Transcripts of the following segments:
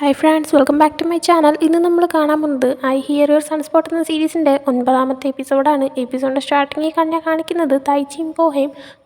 Hi friends, welcome back to my channel. ഇന്ന് നമ്മൾ കാണാൻ പോകുന്നത് ഐ ഹിയർ യുവർ സൺസ്പോട്ട് എന്ന സീരീസിൻ്റെ 9ാമത്തെ എപ്പിസോഡാണ്. എപ്പിസോഡിൻ്റെ സ്റ്റാർട്ടിങ്ങിൽ കാണിക്കുന്നത് തൈച്ചിയും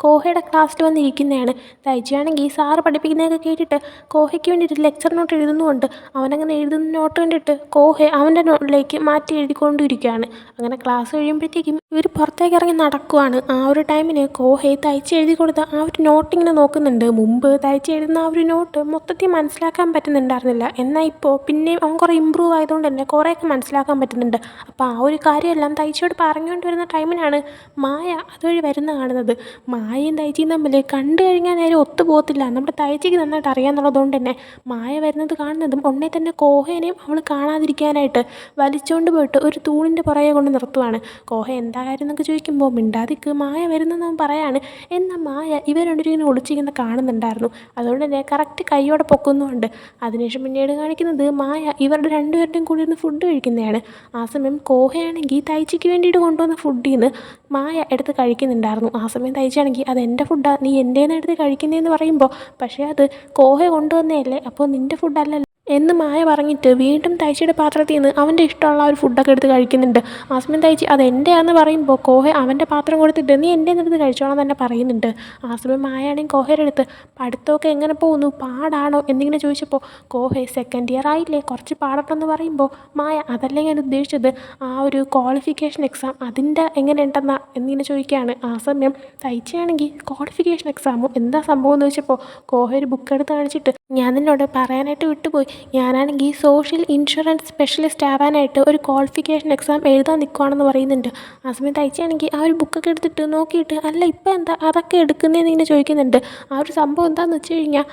കോഹയുടെ ക്ലാസ്സിൽ വന്നിരിക്കുന്നതാണ്. തൈച്ചി ആണെങ്കിൽ സാറ് പഠിപ്പിക്കുന്നതൊക്കെ കേട്ടിട്ട് കോഹയ്ക്ക് വേണ്ടിയിട്ട് ലെക്ചർ നോട്ട് എഴുതുന്നുണ്ട്. അവനങ്ങനെ എഴുതുന്ന നോട്ട് കണ്ടിട്ട് കോഹ അവൻ്റെ നോട്ടിലേക്ക് മാറ്റി എഴുതിക്കൊണ്ടിരിക്കുകയാണ്. അങ്ങനെ ക്ലാസ് കഴിയുമ്പോഴത്തേക്കും ഇവർ പുറത്തേക്ക് ഇറങ്ങി നടക്കുവാണ്. ആ ഒരു ടൈമിന് കോഹയെ തയ്ച്ച് എഴുതി കൊടുത്ത ആ ഒരു നോട്ട് ഇങ്ങനെ നോക്കുന്നുണ്ട്. മുമ്പ് തയ്ച്ച് എഴുതുന്ന ആ ഒരു നോട്ട് മൊത്തത്തിൽ മനസ്സിലാക്കാൻ പറ്റുന്നുണ്ടായിരുന്നില്ല. എന്നാൽ ഇപ്പോൾ പിന്നെയും അവൻ കുറേ ഇമ്പ്രൂവ് ആയതുകൊണ്ട് തന്നെ കുറേയൊക്കെ മനസ്സിലാക്കാൻ പറ്റുന്നുണ്ട്. അപ്പോൾ ആ ഒരു കാര്യമെല്ലാം തയ്ച്ചിയോട് പറഞ്ഞുകൊണ്ട് വരുന്ന ടൈമിനാണ് മായ അതുവഴി വരുന്ന കാണുന്നത്. മായയും തയ്ച്ചിയും തമ്മിൽ കണ്ടു കഴിഞ്ഞാൽ നേരെ ഒത്തുപോകത്തില്ല. നമ്മുടെ തയ്ച്ചിക്ക് നന്നായിട്ട് അറിയാമെന്നുള്ളതുകൊണ്ട് തന്നെ മായ വരുന്നത് കാണുന്നതും ഉടനെ തന്നെ കോഹേനെയും അവൾ കാണാതിരിക്കാനായിട്ട് വലിച്ചുകൊണ്ട് പോയിട്ട് ഒരു തൂണിൻ്റെ പുറകെ കൊണ്ട് നിർത്തുവാണ്. കോഹ എന്താ കാര്യം എന്നൊക്കെ ചോദിക്കുമ്പോൾ മിണ്ടാതിക്ക് മായ വരുന്നെന്ന് അവൻ പറയാണ്. എന്നാൽ മായ ഇവർ രണ്ടുപേരും ഇങ്ങനെ ഒളിച്ചിങ്ങനെ കാണുന്നുണ്ടായിരുന്നു. അതുകൊണ്ട് തന്നെ കറക്റ്റ് കൈയോടെ പൊക്കുന്നുമുണ്ട്. അതിനുശേഷം പിന്നീട് കാണിക്കുന്നത് മായ ഇവരുടെ രണ്ടുപേരുടെയും കൂടി ഇരുന്ന് ഫുഡ് കഴിക്കുന്നതാണ്. ആ സമയം കോഹയാണെങ്കിൽ തയ്ച്ചിക്ക് വേണ്ടിയിട്ട് കൊണ്ടുവന്ന ഫുഡിൽ നിന്ന് മായ എടുത്ത് കഴിക്കുന്നുണ്ടായിരുന്നു. ആ സമയം തയ്ച്ചാണെങ്കിൽ അത് എൻ്റെ ഫുഡാണ്, നീ എൻ്റെന്ന് എടുത്ത് കഴിക്കുന്നതെന്ന് പറയുമ്പോൾ പക്ഷേ അത് കോഹ കൊണ്ടുവന്നതല്ലേ, അപ്പോൾ നിൻ്റെ ഫുഡല്ലല്ലോ എന്ന് മായ പറഞ്ഞിട്ട് വീണ്ടും തയ്ച്ചിയുടെ പാത്രത്തിൽ നിന്ന് അവൻ്റെ ഇഷ്ടമുള്ള ഒരു ഫുഡൊക്കെ എടുത്ത് കഴിക്കുന്നുണ്ട്. ആ സമയം തയ്ച്ച് അത് എൻ്റെയാണെന്ന് പറയുമ്പോൾ കോഹ അവൻ്റെ പാത്രം കൊടുത്തിട്ട് നീ എൻ്റെ എടുത്ത് കഴിച്ചോളാം തന്നെ പറയുന്നുണ്ട്. ആ സമയം മായാണെങ്കിൽ കോഹയുടെ അടുത്ത് പഠിത്തമൊക്കെ എങ്ങനെ പോകുന്നു, പാടാണോ എന്നിങ്ങനെ ചോദിച്ചപ്പോൾ കോഹ സെക്കൻഡ് ഇയർ ആയില്ലേ, കുറച്ച് പാടട്ടെന്ന് പറയുമ്പോൾ മായ അതല്ലേ ഞാൻ ഉദ്ദേശിച്ചത്, ആ ഒരു ക്വാളിഫിക്കേഷൻ എക്സാം അതിൻ്റെ എങ്ങനെ ഉണ്ടെന്നാ എന്നിങ്ങനെ ചോദിക്കുകയാണ്. ആ സമയം തയ്ച്ചയാണെങ്കിൽ ക്വാളിഫിക്കേഷൻ എക്സാമോ എന്താ സംഭവം എന്ന് ചോദിച്ചപ്പോൾ കോഹ ഒരു ബുക്ക് എടുത്ത് കാണിച്ചിട്ട് ഞാൻ നിന്നോട് പറയാനായിട്ട് വിട്ടുപോയി, ഞാനാണെങ്കിൽ സോഷ്യൽ ഇൻഷുറൻസ് സ്പെഷ്യലിസ്റ്റ് ആവാനായിട്ട് ഒരു ക്വാളിഫിക്കേഷൻ എക്സാം എഴുതാൻ നിൽക്കുകയാണെന്ന് പറയുന്നുണ്ട്. ആ സമയം തയ്ച്ചാണെങ്കിൽ ആ ഒരു ബുക്കൊക്കെ എടുത്തിട്ട് നോക്കിയിട്ട് അല്ല ഇപ്പം എന്താ അതൊക്കെ എടുക്കുന്നതെന്ന് ഇങ്ങനെ ചോദിക്കുന്നുണ്ട്. ആ ഒരു സംഭവം എന്താണെന്ന് വെച്ച് കഴിഞ്ഞാൽ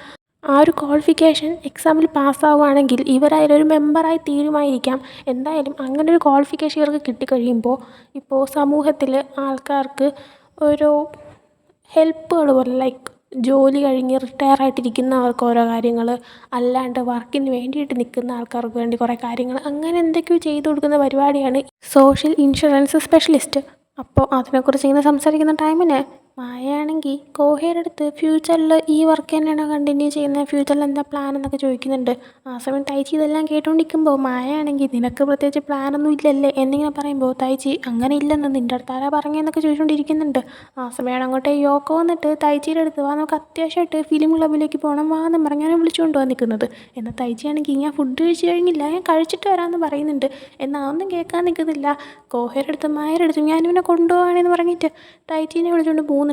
ആ ഒരു ക്വാളിഫിക്കേഷൻ എക്സാമിൽ പാസ്സാവുകയാണെങ്കിൽ ഇവരതിലൊരു മെമ്പറായി തീരുമാനിക്കാം. എന്തായാലും അങ്ങനെ ഒരു ക്വാളിഫിക്കേഷൻ ഇവർക്ക് കിട്ടിക്കഴിയുമ്പോൾ ഇപ്പോൾ സമൂഹത്തിൽ ആൾക്കാർക്ക് ഒരു ഹെൽപ്പുകൾ പോലെ ലൈക്ക് ജോലി കഴിഞ്ഞ് റിട്ടയർ ആയിട്ടിരിക്കുന്നവർക്ക് ഓരോ കാര്യങ്ങൾ, അല്ലാണ്ട് വർക്കിന് വേണ്ടിയിട്ട് നിൽക്കുന്ന ആൾക്കാർക്ക് വേണ്ടി കുറേ കാര്യങ്ങൾ, അങ്ങനെ എന്തൊക്കെയോ ചെയ്തു കൊടുക്കുന്ന പരിപാടിയാണ് സോഷ്യൽ ഇൻഷുറൻസ് സ്പെഷ്യലിസ്റ്റ്. അപ്പോൾ അതിനെക്കുറിച്ച് ഇങ്ങനെ സംസാരിക്കുന്ന ടൈമിന് മായയാണെങ്കിൽ കോഹയുടെ അടുത്ത് ഫ്യൂച്ചറിൽ ഈ വർക്ക് തന്നെയാണോ കണ്ടിന്യൂ ചെയ്യുന്നത്, ഫ്യൂച്ചറിൽ എന്താ പ്ലാൻ എന്നൊക്കെ ചോദിക്കുന്നുണ്ട്. ആ സമയം തയ്ച്ചി ഇതെല്ലാം കേട്ടുകൊണ്ടിരിക്കുമ്പോൾ മായയാണെങ്കിൽ നിനക്ക് പ്രത്യേകിച്ച് പ്ലാനൊന്നും ഇല്ലല്ലേ എന്നിങ്ങനെ പറയുമ്പോൾ തയ്ച്ചി അങ്ങനെ ഇല്ലെന്ന് നിൻ്റെ അടുത്ത് ആരാ പറഞ്ഞതെന്നൊക്കെ ചോദിച്ചുകൊണ്ടിരിക്കുന്നുണ്ട്. ആ സമയമാണ് അങ്ങോട്ടേ യോക്കോ വന്നിട്ട് തയ്ച്ചിയുടെ അടുത്ത് വാ നമുക്ക് അത്യാവശ്യമായിട്ട് ഫിലിം ക്ലബ്ബിലേക്ക് പോകണം വാന്ന് പറഞ്ഞാൽ വിളിച്ചുകൊണ്ട് വന്ന് നിൽക്കുന്നത്. എന്നാൽ തയ്ച്ചിയാണെങ്കിൽ ഞാൻ ഫുഡ് കഴിച്ച് കഴിഞ്ഞില്ല, ഞാൻ കഴിച്ചിട്ട് വരാമെന്ന് പറയുന്നുണ്ട്. എന്നാൽ അതൊന്നും കേൾക്കാൻ നിൽക്കുന്നില്ല. കോഹയുടെ അടുത്ത് മായയുടെ അടുത്ത് ഞാനിവനെ കൊണ്ടുപോകാണെന്ന് പറഞ്ഞിട്ട് തയ്ച്ചീനെ വിളിച്ചുകൊണ്ട് പോകുന്നുണ്ട്.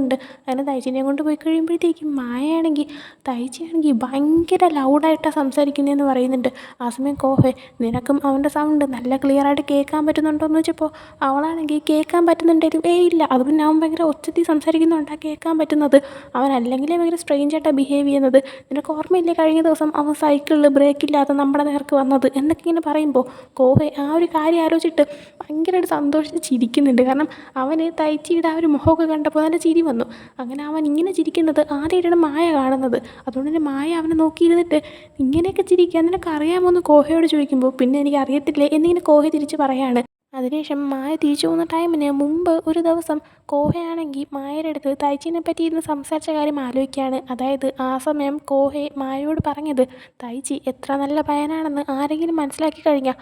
അങ്ങനെ തയ്ച്ചീനെ കൊണ്ട് പോയി കഴിയുമ്പോഴത്തേക്കും മായയാണെങ്കിൽ തയ്ച്ചിയാണെങ്കിൽ ഭയങ്കര ലൗഡായിട്ടാണ് സംസാരിക്കുന്നതെന്ന് പറയുന്നുണ്ട്. ആ സമയം കോഹ നിനക്കും അവൻ്റെ സൗണ്ട് നല്ല ക്ലിയറായിട്ട് കേൾക്കാൻ പറ്റുന്നുണ്ടോ എന്ന് വെച്ചപ്പോൾ അവളാണെങ്കിൽ കേൾക്കാൻ പറ്റുന്നുണ്ടെങ്കിലും ഇല്ല, അത് പിന്നെ അവൻ ഭയങ്കര ഒച്ചത്തിൽ സംസാരിക്കുന്നുണ്ടാണ് കേൾക്കാൻ പറ്റുന്നത്, അവൻ അല്ലെങ്കിലേ ഭയങ്കര സ്ട്രെയിഞ്ചായിട്ടാണ് ബിഹേവ് ചെയ്യുന്നത്, നിനക്ക് ഓർമ്മയില്ലേ കഴിഞ്ഞ ദിവസം അവൻ സൈക്കിളിൽ ബ്രേക്കില്ലാതെ നമ്മുടെ നേർക്ക് വന്നത് എന്നൊക്കെ ഇങ്ങനെ പറയുമ്പോൾ കോഹ ആ ഒരു കാര്യം ആലോചിച്ചിട്ട് ഭയങ്കരമായിട്ട് സന്തോഷിച്ച് ചിരിക്കുന്നുണ്ട്. കാരണം അവന് തയ്ച്ചിയുടെ ആ ഒരു മുഖമൊക്കെ കണ്ടപ്പോൾ അവൻ്റെ ചിരി വന്നു. അങ്ങനെ അവൻ ഇങ്ങനെ ചിരിക്കുന്നത് ആദ്യമായിട്ടാണ് മായ കാണുന്നത്. അതുകൊണ്ട് തന്നെ മായ അവനെ നോക്കിയിരുന്നിട്ട് ഇങ്ങനെയൊക്കെ ചിരിക്കുക നിനക്ക് അറിയാമോ എന്ന് കോഹയോട് ചോദിക്കുമ്പോൾ പിന്നെ എനിക്ക് അറിയത്തില്ലേ എന്നിങ്ങനെ കോഹ തിരിച്ച് പറയാണ്. അതിനുശേഷം മായ തിരിച്ചു പോകുന്ന ടൈമിന് മുമ്പ് ഒരു ദിവസം കോഹയാണെങ്കിൽ മായയുടെ അടുത്ത് തയ്ച്ചിനെ പറ്റി ഇരുന്ന് സംസാരിച്ച കാര്യം ആലോചിക്കുകയാണ്. അതായത് ആ സമയം കോഹ മായയോട് പറഞ്ഞത് തയ്ച്ചി എത്ര നല്ല പയ്യനാണെന്ന് ആരെങ്കിലും മനസ്സിലാക്കി കഴിഞ്ഞാൽ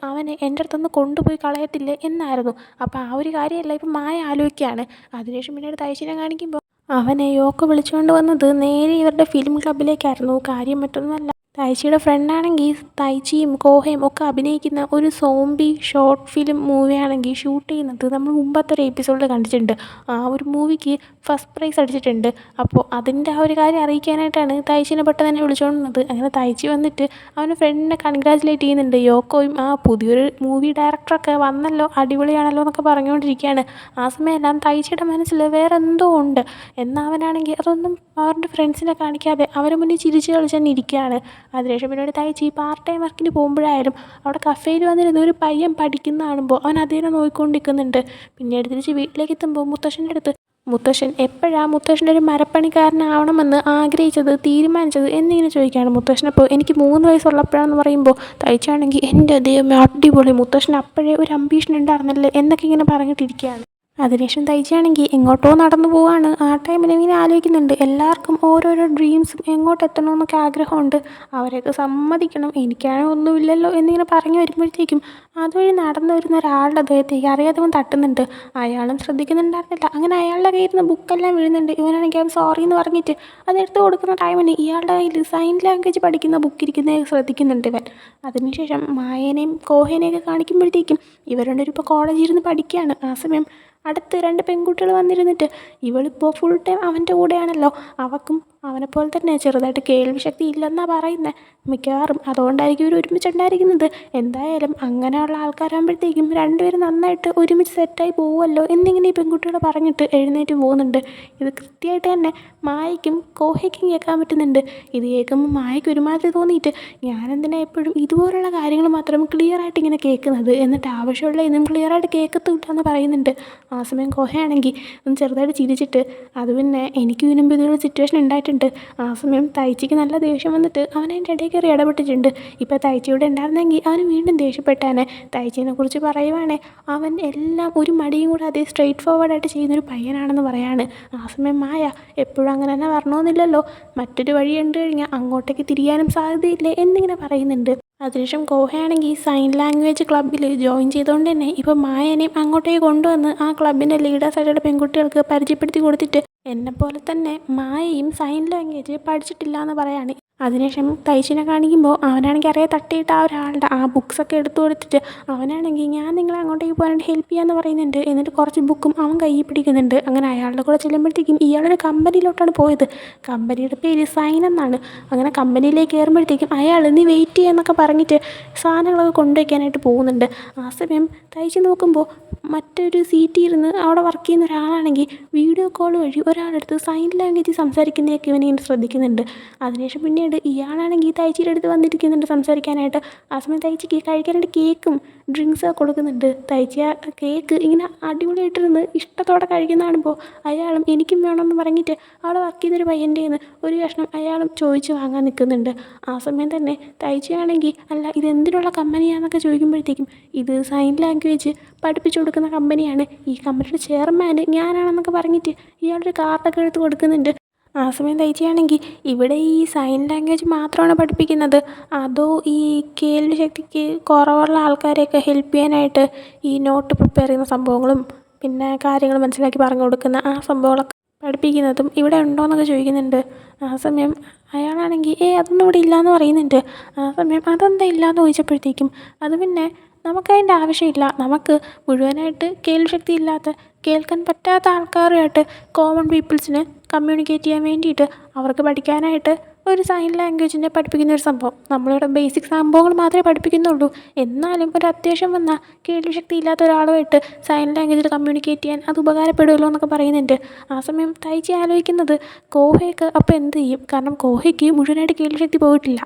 അവനെ എൻ്റെ അടുത്തൊന്ന് കൊണ്ടുപോയി കളയത്തില്ലേ എന്നായിരുന്നു. അപ്പോൾ ആ ഒരു കാര്യമല്ല ഇപ്പം മായ ആലോചിക്കുകയാണ്. അതിനുശേഷം പിന്നീട് തയ്ച്ചിനെ കാണിക്കുമ്പോൾ അവനെ യോക്ക വിളിച്ചുകൊണ്ട് വന്നത് നേരെ ഇവരുടെ ഫിലിം ക്ലബ്ബിലേക്കായിരുന്നു. കാര്യം മറ്റൊന്നുമല്ല, തയ്ച്ചിയുടെ ഫ്രണ്ടാണെങ്കിൽ തയ്ച്ചിയും കോഹയും ഒക്കെ അഭിനയിക്കുന്ന ഒരു സോംബി ഷോർട്ട് ഫിലിം മൂവിയാണെങ്കിൽ ഷൂട്ട് ചെയ്യുന്നത് നമ്മൾ മുമ്പത്തെ ഒരു എപ്പിസോഡിൽ കണ്ടിട്ടുണ്ട്. ആ ഒരു മൂവിക്ക് ഫസ്റ്റ് പ്രൈസ് അടിച്ചിട്ടുണ്ട്. അപ്പോൾ അതിൻ്റെ ആ ഒരു കാര്യം അറിയിക്കാനായിട്ടാണ് തയ്ച്ചിനെ പെട്ടെന്ന് തന്നെ വിളിച്ചുകൊണ്ടുവന്നത്. അങ്ങനെ തയ്ച്ചി വന്നിട്ട് അവൻ്റെ ഫ്രണ്ടിനെ കൺഗ്രാജുലേറ്റ് ചെയ്യുന്നുണ്ട്. യോക്കോയും ആ പുതിയൊരു മൂവി ഡയറക്ടറൊക്കെ വന്നല്ലോ അടിപൊളിയാണല്ലോ എന്നൊക്കെ പറഞ്ഞുകൊണ്ടിരിക്കുകയാണ്. ആ സമയമെല്ലാം തയ്ച്ചിയുടെ മനസ്സിൽ വേറെ എന്തോ ഉണ്ട്. എന്നാൽ അവനാണെങ്കിൽ അതൊന്നും അവരുടെ ഫ്രണ്ട്സിനെ കാണിക്കാതെ അവരെ മുന്നിൽ ചിരിച്ച് കളിച്ച് തന്നെ ഇരിക്കുകയാണ്. അതിനുശേഷം പിന്നീട് തയ്ച്ചി പാർട്ട് ടൈം വർക്കിന് പോകുമ്പോഴായാലും അവിടെ കഫേയിൽ വന്നിരുന്ന ഒരു പയ്യൻ പഠിക്കുന്ന കാണുമ്പോൾ അവൻ അതിനെ നോക്കിക്കൊണ്ടിരിക്കുന്നുണ്ട്. പിന്നീട് തിരിച്ച് വീട്ടിലേക്ക് എത്തുമ്പോൾ മുത്തശ്ശൻ്റെ അടുത്ത് മുത്തശ്ശൻ എപ്പോഴാണ് മുത്തശ്ശൻ്റെ ഒരു മരപ്പണിക്കാരനാവണമെന്ന് ആഗ്രഹിച്ചത് തീരുമാനിച്ചത് എന്നിങ്ങനെ ചോദിക്കുകയാണ്. മുത്തശ്ശനപ്പോൾ എനിക്ക് 3 വയസ്സുള്ളപ്പോഴാണെന്ന് പറയുമ്പോൾ തയ്ച്ചാണെങ്കിൽ എൻ്റെ ദൈവമേ അടിപൊളി, മുത്തശ്ശൻ അപ്പോഴേ ഒരു അംബീഷൻ ഉണ്ടായിരുന്നല്ലേ എന്നൊക്കെ ഇങ്ങനെ പറഞ്ഞിട്ടിരിക്കുകയാണ്. അതിനുശേഷം തയ്ച്ചിയാണെങ്കിൽ എങ്ങോട്ടോ നടന്നു പോവാണ്. ആ ടൈമിൽ ഇങ്ങനെ ആലോചിക്കുന്നുണ്ട്, എല്ലാവർക്കും ഓരോരോ ഡ്രീംസും എങ്ങോട്ട് എത്തണമെന്നൊക്കെ ആഗ്രഹമുണ്ട്, അവരെയൊക്കെ സമ്മതിക്കണം, എനിക്കാണെങ്കിൽ ഒന്നുമില്ലല്ലോ എന്നിങ്ങനെ പറഞ്ഞു വരുമ്പോഴത്തേക്കും അതുവഴി നടന്നു വരുന്ന ഒരാളുടെ ദേഹത്തേക്ക് അറിയാതെ തട്ടുന്നുണ്ട്. അയാളും ശ്രദ്ധിക്കുന്നുണ്ടായിരുന്നില്ല. അങ്ങനെ അയാളുടെ കയ്യിൽ നിന്ന് ബുക്കെല്ലാം വീഴുന്നുണ്ട്. ഇവനാണെങ്കിൽ അവൻ സോറി എന്ന് പറഞ്ഞിട്ട് അതെടുത്ത് കൊടുക്കുന്ന ടൈമിൽ ഇയാളുടെ കയ്യിൽ സൈൻ ലാംഗ്വേജ് പഠിക്കുന്ന ബുക്ക് ഇരിക്കുന്നത് ശ്രദ്ധിക്കുന്നുണ്ട് ഇവൻ. അതിനുശേഷം മായേനെയും കോഹേനെയൊക്കെ കാണിക്കുമ്പോഴത്തേക്കും ഇവർ രണ്ടുപേരും ഇപ്പോൾ കോളേജിൽ ഇരുന്ന് പഠിക്കുകയാണ്. ആ സമയം അടുത്ത് രണ്ട് പെൺകുട്ടികൾ വന്നിരുന്നിട്ട് ഇവളിപ്പോൾ ഫുൾ ടൈം അവൻ്റെ കൂടെയാണല്ലോ, അവൾക്കും അവനെപ്പോലെ തന്നെ ചെറുതായിട്ട് കേൾവി ശക്തി ഇല്ലെന്നാണ് പറയുന്നത്. മിക്കവാറും അതുകൊണ്ടായിരിക്കും ഇവർ ഒരുമിച്ചുണ്ടായിരിക്കുന്നത്. എന്തായാലും അങ്ങനെയുള്ള ആൾക്കാരാകുമ്പോഴത്തേക്കും രണ്ടുപേരും നന്നായിട്ട് ഒരുമിച്ച് സെറ്റായി പോകുമല്ലോ എന്നിങ്ങനെ ഈ പെൺകുട്ടികൾ പറഞ്ഞിട്ട് എഴുന്നേറ്റ് പോകുന്നുണ്ട്. ഇത് കൃത്യമായിട്ട് തന്നെ മായയ്ക്കും കോഹയ്ക്കും കേൾക്കാൻ പറ്റുന്നുണ്ട്. ഇത് കേൾക്കുമ്പോൾ മായയ്ക്ക് ഒരുമാതിരി തോന്നിയിട്ട് ഞാനെന്തിനാ എപ്പോഴും ഇതുപോലുള്ള കാര്യങ്ങൾ മാത്രം ക്ലിയറായിട്ട് ഇങ്ങനെ കേൾക്കുന്നത്, എന്നിട്ട് ആവശ്യമുള്ള ഇതും ക്ലിയറായിട്ട് കേൾക്കത്തില്ല എന്ന് പറയുന്നുണ്ട്. ആ സമയം കോഹയാണെങ്കിൽ ഒന്ന് ചെറുതായിട്ട് ചിരിച്ചിട്ട് അത് പിന്നെ എനിക്ക് ഇതിനുമ്പോൾ ഇതൊരു സിറ്റുവേഷൻ ഉണ്ടായിട്ടുണ്ട്. ആ സമയം തയ്ച്ചിക്ക് നല്ല ദേഷ്യം വന്നിട്ട് അവൻ അതിൻ്റെ ഇടയിൽ കയറി ഇടപെട്ടിട്ടുണ്ട്. ഇപ്പോൾ തയ്ച്ചിയുടെ ഉണ്ടായിരുന്നെങ്കിൽ അവന് വീണ്ടും ദേഷ്യപ്പെട്ടാനെ. തയ്ച്ചിനെ കുറിച്ച് പറയുവാണേ അവൻ എല്ലാം ഒരു മടിയും കൂടെ അതേ സ്ട്രെയിറ്റ് ഫോർവേഡായിട്ട് ചെയ്യുന്നൊരു പയ്യനാണെന്ന് പറയാണ്. ആ സമയം മായ എപ്പോഴും അങ്ങനെ തന്നെ വരണമെന്നില്ലല്ലോ, മറ്റൊരു വഴി കണ്ടു കഴിഞ്ഞാൽ അങ്ങോട്ടേക്ക് തിരിയാനും സാധ്യതയില്ലേ എന്നിങ്ങനെ പറയുന്നുണ്ട്. അതിനുശേഷം കോഹയാണെങ്കിൽ സൈൻ ലാംഗ്വേജ് ക്ലബ്ബിൽ ജോയിൻ ചെയ്തുകൊണ്ട് തന്നെ ഇപ്പോൾ മായനെയും അങ്ങോട്ടേക്ക് കൊണ്ടുവന്ന് ആ ക്ലബിൻ്റെ ലീഡേഴ്സായിട്ടുള്ള പെൺകുട്ടികൾക്ക് പരിചയപ്പെടുത്തി കൊടുത്തിട്ട് എന്നെപ്പോലെ തന്നെ മായയും സൈൻ ലാംഗ്വേജ് പഠിച്ചിട്ടില്ല എന്ന് പറയാണ്. അതിനുശേഷം തയ്ച്ചിനെ കാണിക്കുമ്പോൾ അവനാണെങ്കിൽ അറിയാതെ തട്ടിയിട്ട് ആ ഒരാളുടെ ആ ബുക്സൊക്കെ എടുത്തു കൊടുത്തിട്ട് അവനാണെങ്കിൽ ഞാൻ നിങ്ങളെ അങ്ങോട്ടേക്ക് പോകാനായിട്ട് ഹെൽപ്പ് ചെയ്യാമെന്ന് പറയുന്നുണ്ട്. എന്നിട്ട് കുറച്ച് ബുക്കും അവൻ കയ്യിൽ പിടിക്കുന്നുണ്ട്. അങ്ങനെ അയാളുടെ കൂടെ ചെല്ലുമ്പോഴത്തേക്കും ഇയാളൊരു കമ്പനിയിലോട്ടാണ് പോയത്. കമ്പനിയുടെ പേര് സൈൻ എന്നാണ്. അങ്ങനെ കമ്പനിയിലേക്ക് കയറുമ്പോഴത്തേക്കും അയാൾ നീ വെയിറ്റ് ചെയ്യാന്നൊക്കെ പറഞ്ഞിട്ട് സാധനങ്ങളൊക്കെ കൊണ്ടുവയ്ക്കാനായിട്ട് പോകുന്നുണ്ട്. ആ സമയം തയ്ച്ച് നോക്കുമ്പോൾ മറ്റൊരു സീറ്റിൽ ഇരുന്ന് അവിടെ വർക്ക് ചെയ്യുന്ന ഒരാളാണെങ്കിൽ വീഡിയോ കോൾ വഴി ഒരാളെടുത്ത് സൈൻ ലാംഗ്വേജ് സംസാരിക്കുന്നതൊക്കെ ഇവനിങ്ങനെ ശ്രദ്ധിക്കുന്നുണ്ട്. അതിനുശേഷം പിന്നീട് ഇയാളാണെങ്കിൽ തയ്ച്ചിയുടെ അടുത്ത് വന്നിരിക്കുന്നുണ്ട് സംസാരിക്കാനായിട്ട്. ആ സമയം തയ്ച്ചിക്ക് കഴിക്കാനായിട്ട് കേക്കും ഡ്രിങ്ക്സൊക്കെ കൊടുക്കുന്നുണ്ട്. തയ്ച്ച കേക്ക് ഇങ്ങനെ അടിപൊളിയായിട്ടിരുന്ന് ഇഷ്ടത്തോടെ കഴിക്കുന്ന കാണുമ്പോൾ അയാളും എനിക്കും വേണമെന്ന് പറഞ്ഞിട്ട് അവിടെ വർക്ക് ചെയ്യുന്നൊരു പയ്യൻ്റെ കയ്യിൽ നിന്ന് ഒരു കഷ്ണം അയാളും ചോദിച്ച് വാങ്ങാൻ നിൽക്കുന്നുണ്ട്. ആ സമയം തന്നെ തയ്ച്ചയാണെങ്കിൽ അല്ല ഇതെന്തിനുള്ള കമ്പനിയാണെന്നൊക്കെ ചോദിക്കുമ്പോഴത്തേക്കും ഇത് സൈൻ ലാംഗ്വേജ് പഠിപ്പിച്ചു കൊടുക്കുന്ന കമ്പനിയാണ്, ഈ കമ്പനിയുടെ ചെയർമാൻ ഞാനാണെന്നൊക്കെ പറഞ്ഞിട്ട് ഇയാളൊരു കാർഡൊക്കെ എടുത്ത് കൊടുക്കുന്നുണ്ട്. ആ സമയം തയ്ച്ചിയാണെങ്കിൽ ഇവിടെ ഈ സൈൻ ലാംഗ്വേജ് മാത്രമാണ് പഠിപ്പിക്കുന്നത്, അതോ ഈ കേൾവി ശക്തിക്ക് കുറവുള്ള ആൾക്കാരെയൊക്കെ ഹെൽപ്പ് ചെയ്യാനായിട്ട് ഈ നോട്ട് പ്രിപ്പയർ ചെയ്യുന്ന സംഭവങ്ങളും പിന്നെ കാര്യങ്ങൾ മനസ്സിലാക്കി പറഞ്ഞു കൊടുക്കുന്ന ആ സംഭവങ്ങളൊക്കെ പഠിപ്പിക്കുന്നതും ഇവിടെ ഉണ്ടോ എന്നൊക്കെ ചോദിക്കുന്നുണ്ട്. ആ സമയം അയാളാണെങ്കിൽ അതൊന്നും ഇവിടെ ഇല്ലയെന്ന് പറയുന്നുണ്ട്. ആ സമയം അതെന്താ ഇല്ലയെന്ന് ചോദിച്ചപ്പോഴത്തേക്കും അത് പിന്നെ നമുക്കതിൻ്റെ ആവശ്യമില്ല, നമുക്ക് മുഴുവനായിട്ട് കേൾവിശക്തി ഇല്ലാത്ത കേൾക്കാൻ പറ്റാത്ത ആൾക്കാരുമായിട്ട് കോമൺ പീപ്പിൾസിന് കമ്മ്യൂണിക്കേറ്റ് ചെയ്യാൻ വേണ്ടിയിട്ട് അവർക്ക് പഠിക്കാനായിട്ട് ഒരു സൈൻ ലാംഗ്വേജിനെ പഠിപ്പിക്കുന്ന ഒരു സംഭവം നമ്മളിവിടെ ബേസിക് സംഭവങ്ങൾ മാത്രമേ പഠിപ്പിക്കുന്നുള്ളൂ. എന്നാലും ഒരു അത്യാവശ്യം വന്നാൽ കേൾവിശക്തി ഇല്ലാത്ത ഒരാളുമായിട്ട് സൈൻ ലാംഗ്വേജിൽ കമ്മ്യൂണിക്കേറ്റ് ചെയ്യാൻ അത് ഉപകാരപ്പെടുമല്ലോ എന്നൊക്കെ പറയുന്നുണ്ട്. ആ സമയം തയ്ച്ച് ആലോചിക്കുന്നത് കോഹയ്ക്ക് അപ്പോൾ എന്ത് ചെയ്യും, കാരണം കോഹയ്ക്ക് മുഴുവനായിട്ട് കേൾവിശക്തി പോയിട്ടില്ല,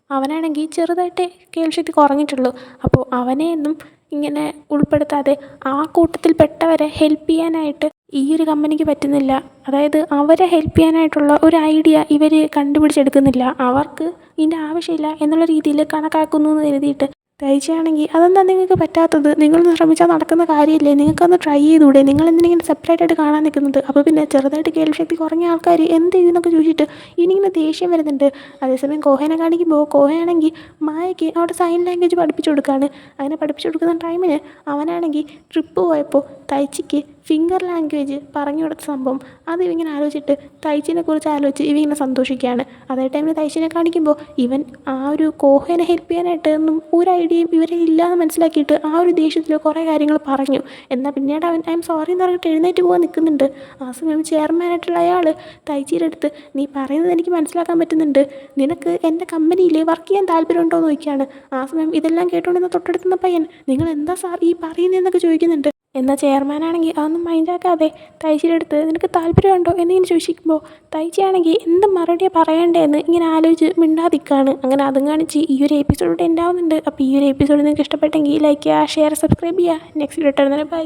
അവനാണെങ്കിൽ ചെറുതായിട്ട് കേൾവിശക്തി കുറഞ്ഞിട്ടുള്ളൂ. അപ്പോൾ അവനെയൊന്നും ഇങ്ങനെ ഉൾപ്പെടുത്താതെ ആ കൂട്ടത്തിൽപ്പെട്ടവരെ ഹെൽപ്പ് ചെയ്യാനായിട്ട് ഈ ഒരു കമ്പനിക്ക് പറ്റുന്നില്ല. അതായത് അവരെ ഹെൽപ്പ് ചെയ്യാനായിട്ടുള്ള ഒരു ഐഡിയ ഇവർ കണ്ടുപിടിച്ചെടുക്കുന്നില്ല, അവർക്ക് ഇതിൻ്റെ ആവശ്യമില്ല എന്നുള്ള രീതിയിൽ കണക്കാക്കുന്നു എന്ന് കരുതിയിട്ട്. തയ്ച്ചാണെങ്കിൽ അതെന്താ നിങ്ങൾക്ക് പറ്റാത്തത്, നിങ്ങളൊന്ന് ശ്രമിച്ചാൽ നടക്കുന്ന കാര്യമില്ലേ, നിങ്ങൾക്കൊന്ന് ട്രൈ ചെയ്തുകൂടെ, നിങ്ങളെന്തിനിങ്ങനെ സെപ്പറേറ്റായിട്ട് കാണാൻ നിൽക്കുന്നുണ്ട്. അപ്പോൾ പിന്നെ ചെറുതായിട്ട് കേൾവിശക്തി കുറഞ്ഞ ആൾക്കാർ എന്ത് ചെയ്യുന്നൊക്കെ ചോദിച്ചിട്ട് ഇനിയിങ്ങനെ ദേഷ്യം വരുന്നുണ്ട്. അതേസമയം കോഹേനെ കാണിക്കുമ്പോൾ കോഹയാണെങ്കിൽ മായയ്ക്ക് അവിടെ സൈൻ ലാംഗ്വേജ് പഠിപ്പിച്ചു കൊടുക്കുകയാണ്. അങ്ങനെ പഠിപ്പിച്ചു കൊടുക്കുന്ന ടൈമിന് അവനാണെങ്കിൽ ട്രിപ്പ് പോയപ്പോൾ തയ്ച്ചിക്ക് ഫിംഗർ ലാംഗ്വേജ് പറഞ്ഞു കൊടുത്ത സംഭവം അത് ഇവങ്ങനെ ആലോചിച്ചിട്ട് തയ്ച്ചിനെ കുറിച്ച് ആലോചിച്ച് ഇവങ്ങനെ സന്തോഷിക്കുകയാണ്. അതേ ടൈമിൽ തയ്ച്ചിനെ കാണിക്കുമ്പോൾ ഇവൻ ആ ഒരു കോഹേനെ ഹെൽപ്പ് ചെയ്യാനായിട്ട് ഒന്നും ഒരു ഐഡിയയും ഇവരെ ഇല്ലയെന്ന് മനസ്സിലാക്കിയിട്ട് ആ ഒരു ദേഷ്യത്തിൽ കുറേ കാര്യങ്ങൾ പറഞ്ഞു. എന്നാൽ പിന്നീട് അവൻ ഐ എം സോറി എന്ന് പറഞ്ഞിട്ട് എഴുന്നേറ്റ് പോകാൻ നിൽക്കുന്നുണ്ട്. ആ സമയം ചെയർമാനായിട്ടുള്ള അയാൾ തയ്ച്ചിയുടെ അടുത്ത് നീ പറയുന്നത് എനിക്ക് മനസ്സിലാക്കാൻ പറ്റുന്നുണ്ട്, നിനക്ക് എൻ്റെ കമ്പനിയിൽ വർക്ക് ചെയ്യാൻ താല്പര്യമുണ്ടോ എന്ന് ചോദിക്കുകയാണ്. ആ സമയം ഇതെല്ലാം കേട്ടുകൊണ്ടിരുന്ന തൊട്ടടുത്തുന്ന പയ്യൻ നിങ്ങൾ എന്താ സാർ ഈ പറയുന്നതെന്നൊക്കെ ചോദിക്കുന്നുണ്ട്. എന്നാൽ ചെയർമാനാണെങ്കിൽ അതൊന്നും മൈൻഡാക്കാതെ തയ്ച്ചിയുടെ അടുത്ത് നിനക്ക് താല്പര്യമുണ്ടോ എന്നിങ്ങനെ ചോദിക്കുമ്പോൾ തയ്ച്ചിയാണെങ്കിൽ എന്ത് മറുപടിയാണ് പറയേണ്ടതെന്ന് ഇങ്ങനെ ആലോചിച്ച് മിണ്ടാതിക്കാണ്. അങ്ങനെ അതും കാണിച്ച് ഈ ഒരു എപ്പിസോഡ് ഉണ്ടാവുന്നുണ്ട്. അപ്പോൾ ഈ ഒരു എപ്പിസോഡ് നിങ്ങൾക്ക് ഇഷ്ടപ്പെട്ടെങ്കിൽ ലൈക്ക് ചെയ്യുക, ഷെയർ, സബ്സ്ക്രൈബ് ചെയ്യുക. Next video bye.